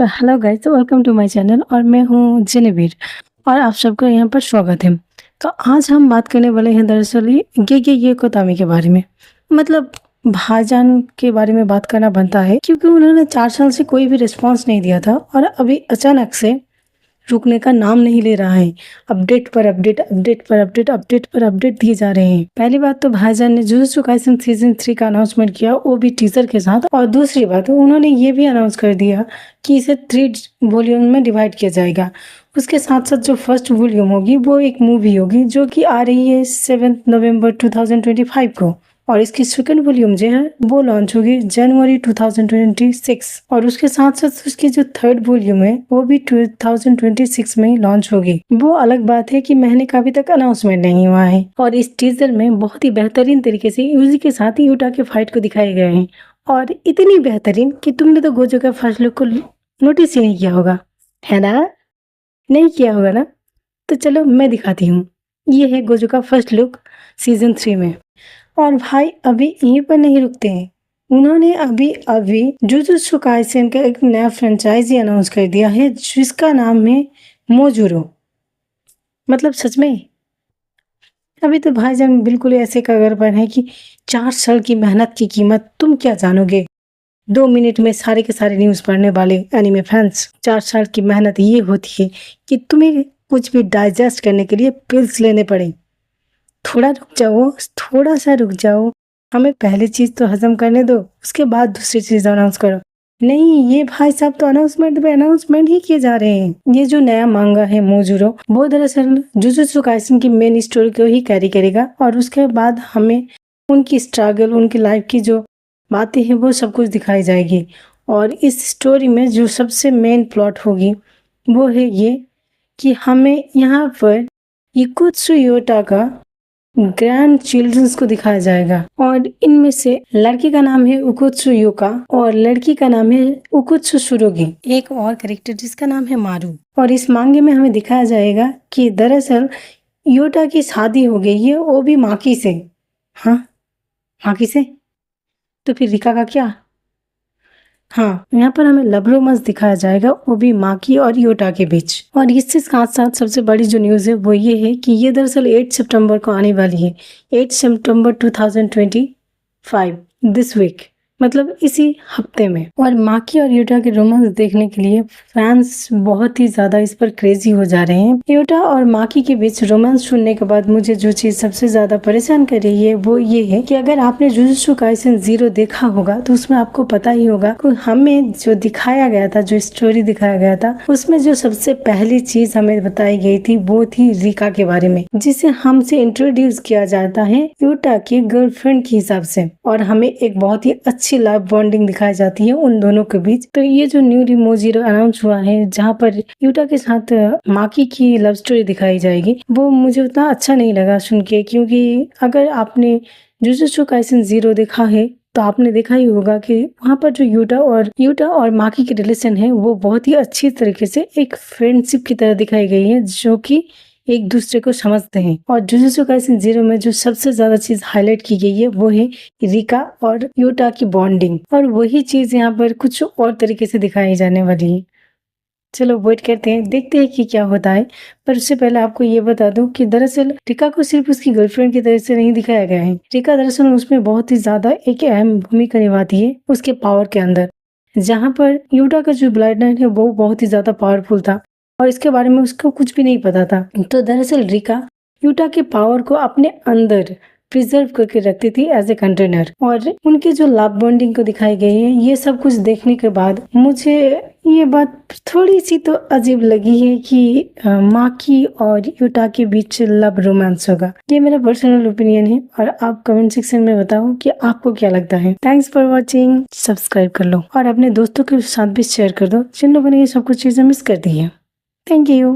तो hello guys, तो welcome to my channel और मैं हूँ जेनेवीर और आप सबका यहाँ पर स्वागत है। तो आज हम बात करने वाले हैं दरअसल ये कोतामी के बारे में। मतलब भाईजान के बारे में बात करना बनता है क्योंकि उन्होंने 4 साल से कोई भी रिस्पांस नहीं दिया था और अभी अचानक से रुकने का नाम नहीं ले रहा है। अपडेट पर अपडेट, अपडेट पर अपडेट, अपडेट पर अपडेट दिए जा रहे हैं। पहली बात तो भाईजान ने जुजुत्सु काइसन सीजन 3 का अनाउंसमेंट किया, वो भी टीजर के साथ। और दूसरी बात उन्होंने ये भी अनाउंस कर दिया कि इसे 3 वॉल्यूम में डिवाइड किया जाएगा। उसके साथ साथ जो फर्स्ट वॉल्यूम होगी वो एक मूवी होगी जो कि आ रही है 7 नवंबर 2025 को, और इसकी सेकंड वॉल्यूम जो है वो लॉन्च होगी जनवरी 2026। और उसके साथ साथ उसकी जो थर्ड वॉल्यूम है वो भी 2026 में ही लॉन्च होगी। वो अलग बात है कि महीने का अभी तक अनाउंसमेंट नहीं हुआ है। और इस टीजर में बहुत ही बेहतरीन तरीके से यूजी के साथ ही यूटा के फाइट को दिखाए गए हैं, और इतनी बेहतरीन कि तुमने तो गोजो का फर्स्ट लुक को नोटिस ही नहीं किया होगा, है ना? नहीं किया होगा ना? तो चलो मैं दिखाती हूँ। ये है गोजो का फर्स्ट लुक सीजन 3 में। और भाई अभी यहीं पर नहीं रुकते हैं, उन्होंने अभी जुजुत्सु काइसेन का एक नया फ्रेंचाइजी अनाउंस कर दिया है जिसका नाम है मोजूरो। मतलब सच में अभी तो भाईजान बिल्कुल ऐसे कगार पर है कि 4 साल की मेहनत की कीमत तुम क्या जानोगे। 2 मिनट में सारे के सारे न्यूज पढ़ने वाले एनिमे फैंस। 4 साल की मेहनत ये होती है कि तुम्हें कुछ भी डाइजेस्ट करने के लिए पिल्स लेने पड़े। थोड़ा रुक जाओ, थोड़ा सा रुक जाओ, हमें पहली चीज तो हजम करने दो, उसके बाद दूसरी चीज अनाउंस करो। नहीं, ये भाई साहब तो अनाउंसमेंट पे अनाउंसमेंट ही किए जा रहे हैं। ये जो नया मांगा है मोजूरो, वो दरअसल जुजुत्सु काइसन की मेन स्टोरी को ही कैरी करेगा, और उसके बाद हमें उनकी स्ट्रगल, उनकी लाइफ की जो बातें हैं वो सब कुछ दिखाई जाएगी। और इस स्टोरी में जो सबसे मेन प्लॉट होगी वो है ये कि हमें यहाँ पर इकुत्सु योटा का ग्रैंड चिल्ड्रंस को दिखाया जाएगा। और इनमें से लड़की का नाम है उकुत्सु युका और लड़की का नाम है उकुत्सु सुरुगी, एक और कैरेक्टर जिसका नाम है मारू। और इस मांगे में हमें दिखाया जाएगा कि दरअसल योटा की शादी हो गई है, वो भी माकी से। हाँ, माकी से? तो फिर रिका का क्या? हाँ, यहाँ पर हमें लव रोमांस दिखाया जाएगा, वो भी माकी और योटा के बीच। और इससे साथ साथ सबसे बड़ी जो न्यूज़ है वो ये है कि ये दरअसल 8 सितंबर को आने वाली है। 8 सितंबर 2025, दिस वीक, मतलब इसी हफ्ते में। और माकी और योटा के रोमांस देखने के लिए फैंस बहुत ही ज्यादा इस पर क्रेजी हो जा रहे हैं। योटा और माकी के बीच रोमांस सुनने के बाद मुझे जो चीज सबसे ज्यादा परेशान कर रही है वो ये है कि अगर आपने जुजुत्सु काइसेन 0 देखा होगा तो उसमें आपको पता ही होगा कि हमें जो दिखाया गया था, जो स्टोरी दिखाया गया था, उसमें जो सबसे पहली चीज हमें बताई गई थी वो थी रिका के बारे में, जिसे हमसे इंट्रोड्यूस किया जाता है योटा की गर्लफ्रेंड के हिसाब से। और हमें एक बहुत ही अच्छी लव बॉन्डिंग दिखाई जाती है उन दोनों के बीच। तो ये जो न्यू मोजीरो अनाउंस हुआ है जहाँ पर युटा के साथ माकी की लव स्टोरी दिखाई जाएगी, वो मुझे उतना अच्छा नहीं लगा सुन के, क्योंकि अगर आपने जुजुत्सु काइसेन 0 देखा है तो आपने देखा ही होगा कि वहाँ पर जो युटा और माकी की रिलेशन है वो बहुत ही अच्छी तरीके से एक फ्रेंडशिप की तरह दिखाई गई है, जो कि एक दूसरे को समझते हैं। और जुजुत्सु काइसेन 0 में जो सबसे ज्यादा चीज हाईलाइट की गई है वो है रिका और योटा की बॉन्डिंग, और वही चीज यहाँ पर कुछ और तरीके से दिखाई जाने वाली है। चलो वेट करते हैं, देखते हैं कि क्या होता है। पर उससे पहले आपको ये बता दूं कि दरअसल रिका को सिर्फ उसकी गर्लफ्रेंड की तरह से नहीं दिखाया गया है। रिका दरअसल उसमें बहुत ही ज्यादा एक अहम भूमिका निभाती है उसके पावर के अंदर, जहाँ पर योटा का जो ब्लड लाइन है वो बहुत ही ज्यादा पावरफुल था और इसके बारे में उसको कुछ भी नहीं पता था। तो दरअसल रिका यूटा के पावर को अपने अंदर प्रिजर्व करके रखती थी एज ए कंटेनर। और उनकी जो लव बॉन्डिंग को दिखाई गई है, ये सब कुछ देखने के बाद मुझे ये बात थोड़ी सी तो अजीब लगी है कि माकी और यूटा के बीच लव रोमांस होगा। ये मेरा पर्सनल ओपिनियन है और आप कमेंट सेक्शन में बताओ कि आपको क्या लगता है। थैंक्स फॉर वॉचिंग, सब्सक्राइब कर लो और अपने दोस्तों के साथ भी शेयर कर दो जिन लोगों ने ये सब कुछ चीजें मिस कर दी है। Thank you.